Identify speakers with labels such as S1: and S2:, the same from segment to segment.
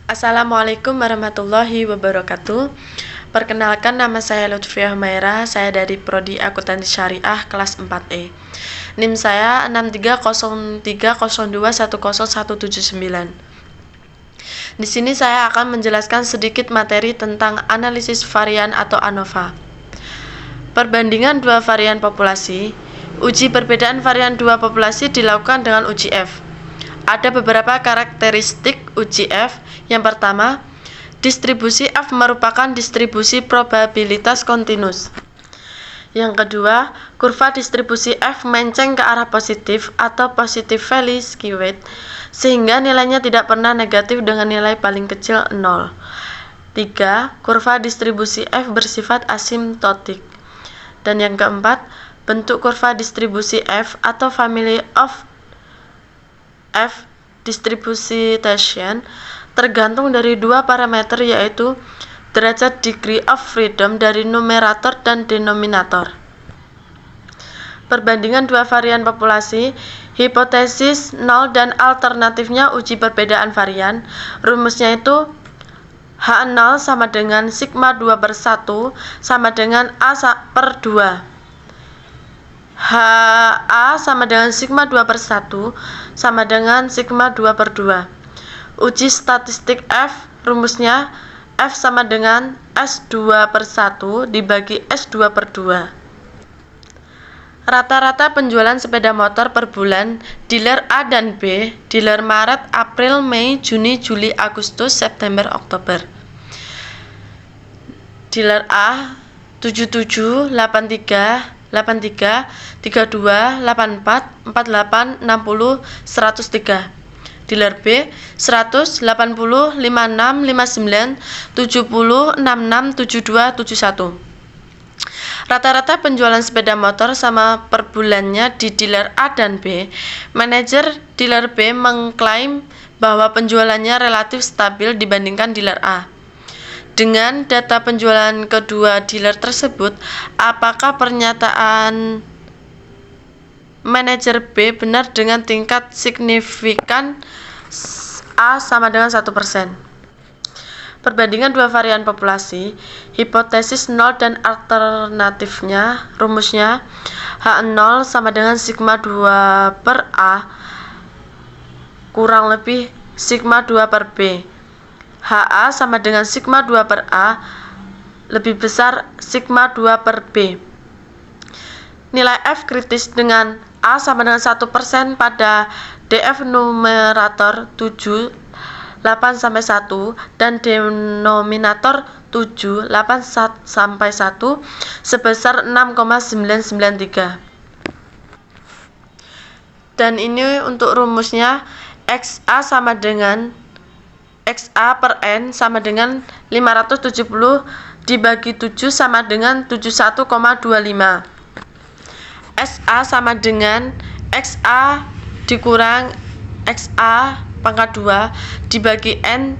S1: Assalamualaikum warahmatullahi wabarakatuh. Perkenalkan, nama saya Lutfiah Humaira. Saya dari Prodi Akuntansi Syariah kelas 4E. NIM saya 630302101179. Di sini saya akan menjelaskan sedikit materi tentang analisis varian atau ANOVA. Perbandingan dua varian populasi. Uji perbedaan varian dua populasi dilakukan dengan uji F. Ada beberapa karakteristik uji F. Yang pertama, distribusi F merupakan distribusi probabilitas kontinus. Yang kedua, kurva distribusi F menceng ke arah positif atau positively skewed, sehingga nilainya tidak pernah negatif dengan nilai paling kecil 0. 3. Kurva distribusi F bersifat asimptotik. Dan yang keempat, bentuk kurva distribusi F atau family of F distribution tergantung dari dua parameter, yaitu derajat degree of freedom dari numerator dan denominator. Perbandingan dua varian populasi, hipotesis 0 dan alternatifnya uji perbedaan varian. Rumusnya itu H0 sama dengan sigma 2/1 sama dengan A per 2. HA sama dengan sigma 2/1 sama dengan sigma 2/2. Uji statistik F, rumusnya F sama dengan S2/1 dibagi S2/2. Rata-rata penjualan sepeda motor per bulan, dealer A dan B, dealer Maret, April, Mei, Juni, Juli, Agustus, September, Oktober. Dealer A 77, 83, 32, 84, 48, 60, 103. Dealer B 100, 80, 56, 59, 70, 66, 72, 71. Rata-rata penjualan sepeda motor sama per bulannya di dealer A dan B. Manajer dealer B mengklaim bahwa penjualannya relatif stabil dibandingkan dealer A. Dengan data penjualan kedua dealer tersebut, apakah pernyataan manajer B benar dengan tingkat signifikan A sama dengan 1%? Perbandingan dua varian populasi, hipotesis 0 dan alternatifnya, rumusnya H0 sama dengan sigma 2 per A kurang lebih sigma 2 per B. HA sama dengan sigma 2 per A lebih besar sigma 2 per B. Nilai F kritis dengan A sama dengan 1% pada DF numerator 7, 8 sampai 1 dan denominator 7, 8 sampai 1 sebesar 6,993. Dan ini untuk rumusnya XA sama dengan XA per N sama dengan 570 dibagi 7 sama dengan 71,25. SA sama dengan XA dikurang XA pangkat 2 dibagi N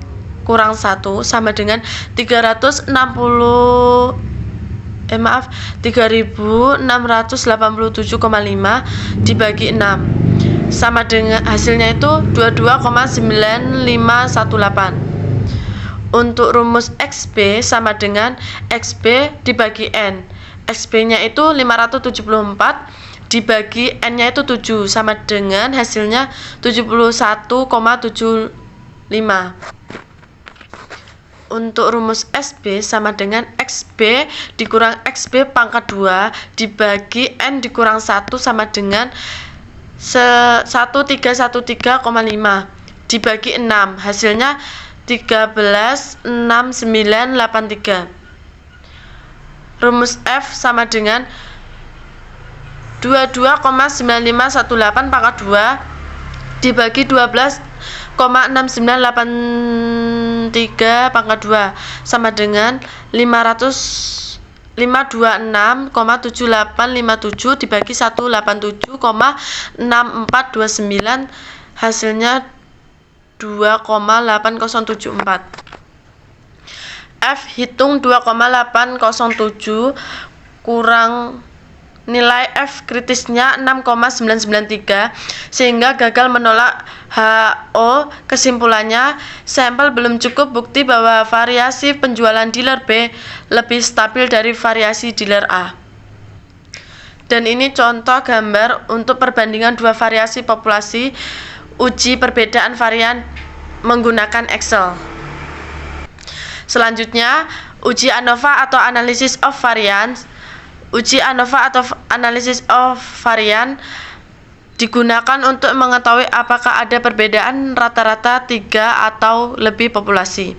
S1: kurang 1 sama dengan 3687,5 dibagi 6 sama dengan hasilnya itu 22,9518. Untuk rumus XB sama dengan XB dibagi N. XB-nya itu 574 dibagi N-nya itu 7 sama dengan hasilnya 71,75. Untuk rumus SB sama dengan XB dikurang XB pangkat 2 dibagi N dikurang 1 sama dengan 1313,5 dibagi 6, hasilnya 136983. Rumus F sama dengan 22,9518 pangkat 2 dibagi 12,6983 pangkat 2 sama dengan 526,7857 dibagi 187,6429, hasilnya 2,8074. F hitung 2,807 kurang nilai F kritisnya 6,993 sehingga gagal menolak HO. Kesimpulannya, sampel belum cukup bukti bahwa variasi penjualan dealer B lebih stabil dari variasi dealer A. Dan ini contoh gambar untuk perbandingan dua variasi populasi, uji perbedaan varian menggunakan Excel. Selanjutnya, uji ANOVA atau Analysis of Variance. Uji ANOVA atau Analysis of Variance digunakan untuk mengetahui apakah ada perbedaan rata-rata 3 atau lebih populasi.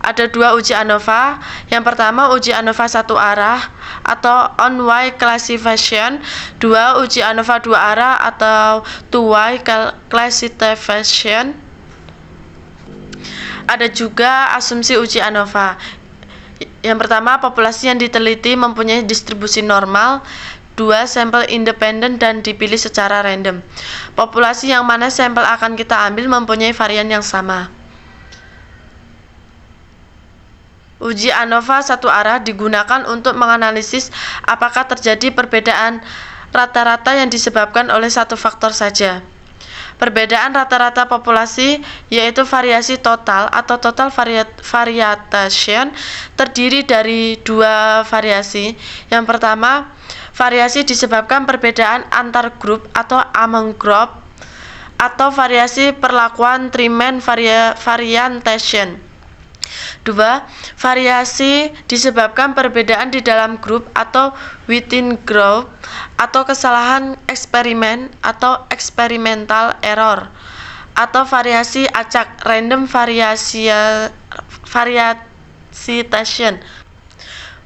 S1: Ada dua uji ANOVA. Yang pertama, uji ANOVA satu arah atau on-way classification. Dua, uji ANOVA dua arah atau two-way classification. Ada juga asumsi uji ANOVA. Yang pertama, populasi yang diteliti mempunyai distribusi normal. Dua, sampel independen dan dipilih secara random. Populasi yang mana sampel akan kita ambil mempunyai varian yang sama. Uji ANOVA satu arah digunakan untuk menganalisis apakah terjadi perbedaan rata-rata yang disebabkan oleh satu faktor saja. Perbedaan rata-rata populasi yaitu variasi total atau total variation terdiri dari dua variasi. Yang pertama, variasi disebabkan perbedaan antar grup atau among group, atau variasi perlakuan Trimman variation. Dua, variasi disebabkan perbedaan di dalam grup atau within group, atau kesalahan eksperimen atau experimental error, atau variasi acak random variation.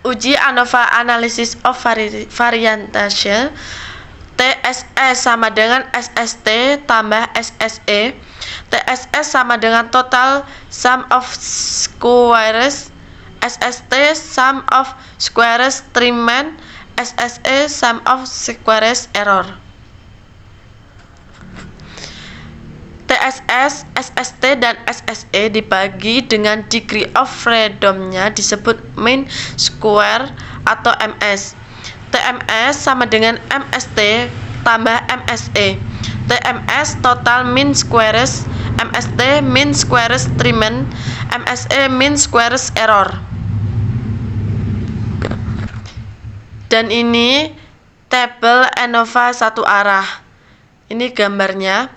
S1: Uji ANOVA Analysis of Variation. TSS sama dengan SST tambah SSE. TSS sama dengan total sum of squares. SST sum of squares Trimman. SSE sum of squares error. TSS, SST, dan SSE dibagi dengan degree of freedom-nya disebut mean square atau MS. TMS sama dengan MST tambah MSE. TMS total mean squares, MST mean squares Trimman, MSE mean squares error. Dan ini tabel ANOVA satu arah. Ini gambarnya.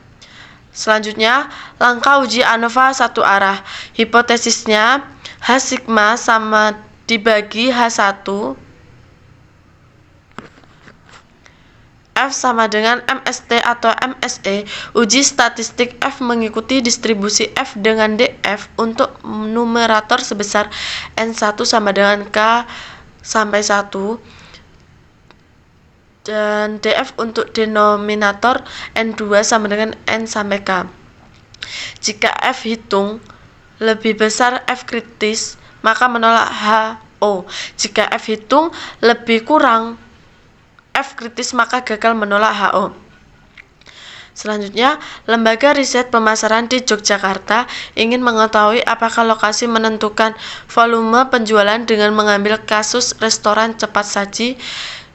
S1: Selanjutnya, langkah uji ANOVA satu arah. Hipotesisnya H sigma sama dibagi H1 F sama dengan MST atau MSE. Uji statistik F mengikuti distribusi F dengan DF untuk numerator sebesar N1 sama dengan K sampai 1 dan DF untuk denominator N2 sama dengan N sampai K. Jika F hitung lebih besar F kritis, maka menolak HO. Jika F hitung lebih kurang F kritis, maka gagal menolak HO. Selanjutnya, lembaga riset pemasaran di Yogyakarta ingin mengetahui apakah lokasi menentukan volume penjualan dengan mengambil kasus restoran cepat saji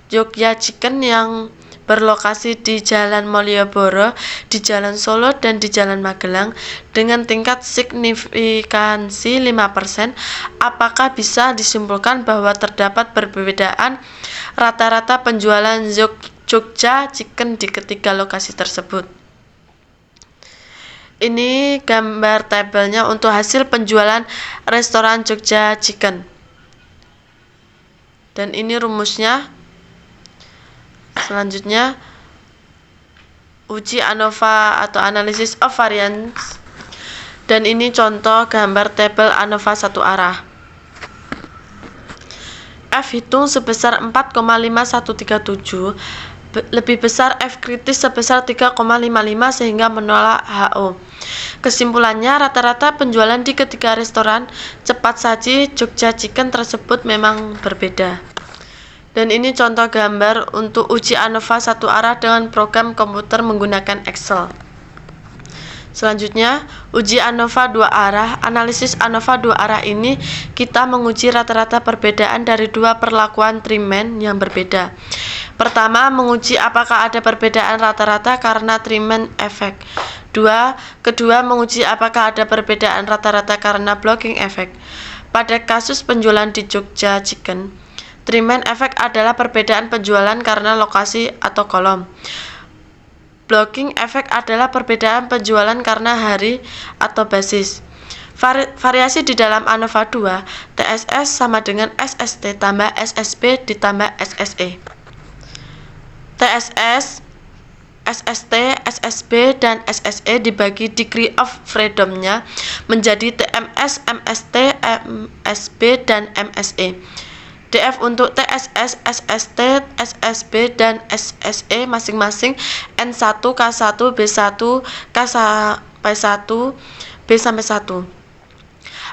S1: Jogja Chicken yang berlokasi di Jalan Malioboro, di Jalan Solo, dan di Jalan Magelang dengan tingkat signifikansi 5%, apakah bisa disimpulkan bahwa terdapat perbedaan rata-rata penjualan Jogja Chicken di ketiga lokasi tersebut. Ini gambar tabelnya untuk hasil penjualan restoran Jogja Chicken. Dan ini rumusnya. Selanjutnya, uji ANOVA atau Analysis of Variance. Dan ini contoh gambar tabel ANOVA satu arah. F hitung sebesar 4,5137, lebih besar F kritis sebesar 3,55 sehingga menolak HO. Kesimpulannya, rata-rata penjualan di ketiga restoran cepat saji Jogja Chicken tersebut memang berbeda. Dan ini contoh gambar untuk uji ANOVA satu arah dengan program komputer menggunakan Excel. Selanjutnya, uji ANOVA dua arah. Analisis ANOVA dua arah ini kita menguji rata-rata perbedaan dari dua perlakuan Trimman yang berbeda. Pertama, menguji apakah ada perbedaan rata-rata karena Trimmen effect. Kedua, menguji apakah ada perbedaan rata-rata karena blocking effect. Pada kasus penjualan di Jogja Chicken, Trimmen effect adalah perbedaan penjualan karena lokasi atau kolom. Blocking effect adalah perbedaan penjualan karena hari atau basis. Variasi di dalam ANOVA 2, TSS sama dengan SST tambah SSB ditambah SSE. TSS, SST, SSB, dan SSE dibagi degree of freedom-nya menjadi TMS, MST, MSB, dan MSE. DF untuk TSS, SST, SSB, dan SSE masing-masing N1, K1, B1, K-1, B-1.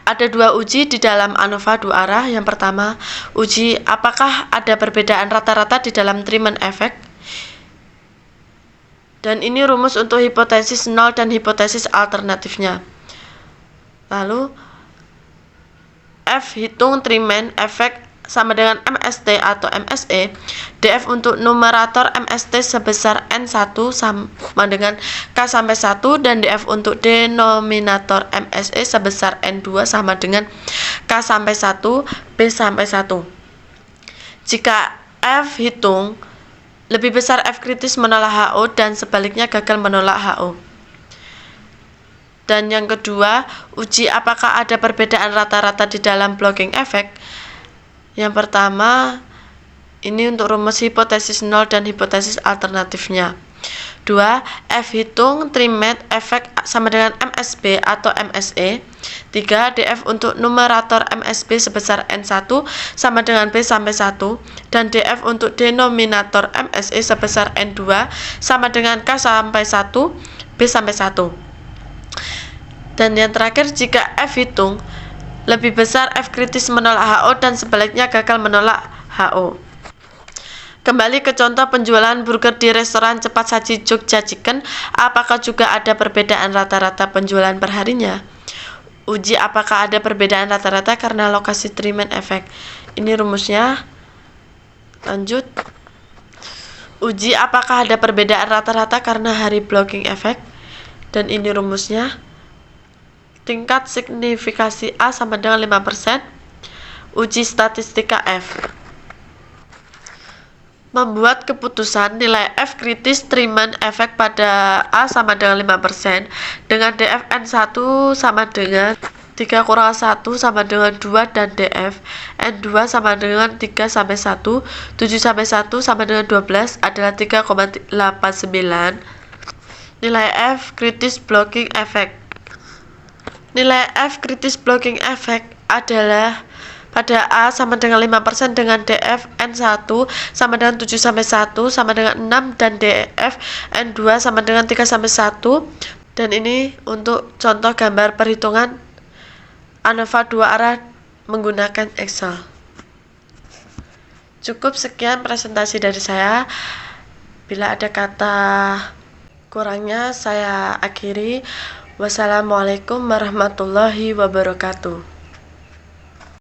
S1: Ada dua uji di dalam ANOVA 2 arah. Yang pertama, uji apakah ada perbedaan rata-rata di dalam Trimmen effect. Dan ini rumus untuk hipotesis 0 dan hipotesis alternatifnya. Lalu, F hitung Trimmen effect sama dengan MST atau MSE. DF untuk numerator MST sebesar N1 sama dengan K-1 dan DF untuk denominator MSE sebesar N2 sama dengan K-1, B-1. Jika F hitung lebih besar F kritis menolak HO dan sebaliknya gagal menolak HO. Dan yang kedua, uji apakah ada perbedaan rata-rata di dalam blocking effect. Yang pertama, ini untuk rumus hipotesis 0 dan hipotesis alternatifnya. 2. F hitung Trimmen effect sama dengan MSB atau MSE. 3. DF untuk numerator MSB sebesar N1 sama dengan B-1 dan DF untuk denominator MSE sebesar N2 sama dengan K-1, B-1. Dan yang terakhir, jika F hitung lebih besar F kritis menolak HO dan sebaliknya gagal menolak HO. Kembali ke contoh penjualan burger di restoran cepat saji Jogja Chicken, apakah juga ada perbedaan rata-rata penjualan perharinya? Uji apakah ada perbedaan rata-rata karena lokasi Trimmen effect. Ini rumusnya. Lanjut. Uji apakah ada perbedaan rata-rata karena hari blocking effect. Dan ini rumusnya. Tingkat signifikasi A sama dengan 5%. Uji statistika F. Membuat keputusan nilai F kritis Trimmen effect pada A sama dengan 5% dengan DF N1 sama dengan 3 kurang 1 sama dengan 2 dan DF N2 sama dengan 3 sampai 1, 7 sampai 1 sama dengan 12 adalah 3,89. Nilai F kritis blocking effect. Nilai F kritis blocking effect adalah pada A sama dengan 5% dengan DF N1 sama dengan 7 sampai 1 sama dengan 6 dan DF N2 sama dengan 3 sampai 1. Dan ini untuk contoh gambar perhitungan ANOVA 2 arah menggunakan Excel. Cukup sekian presentasi dari saya. Bila ada kata kurangnya saya akhiri. Wassalamualaikum warahmatullahi wabarakatuh.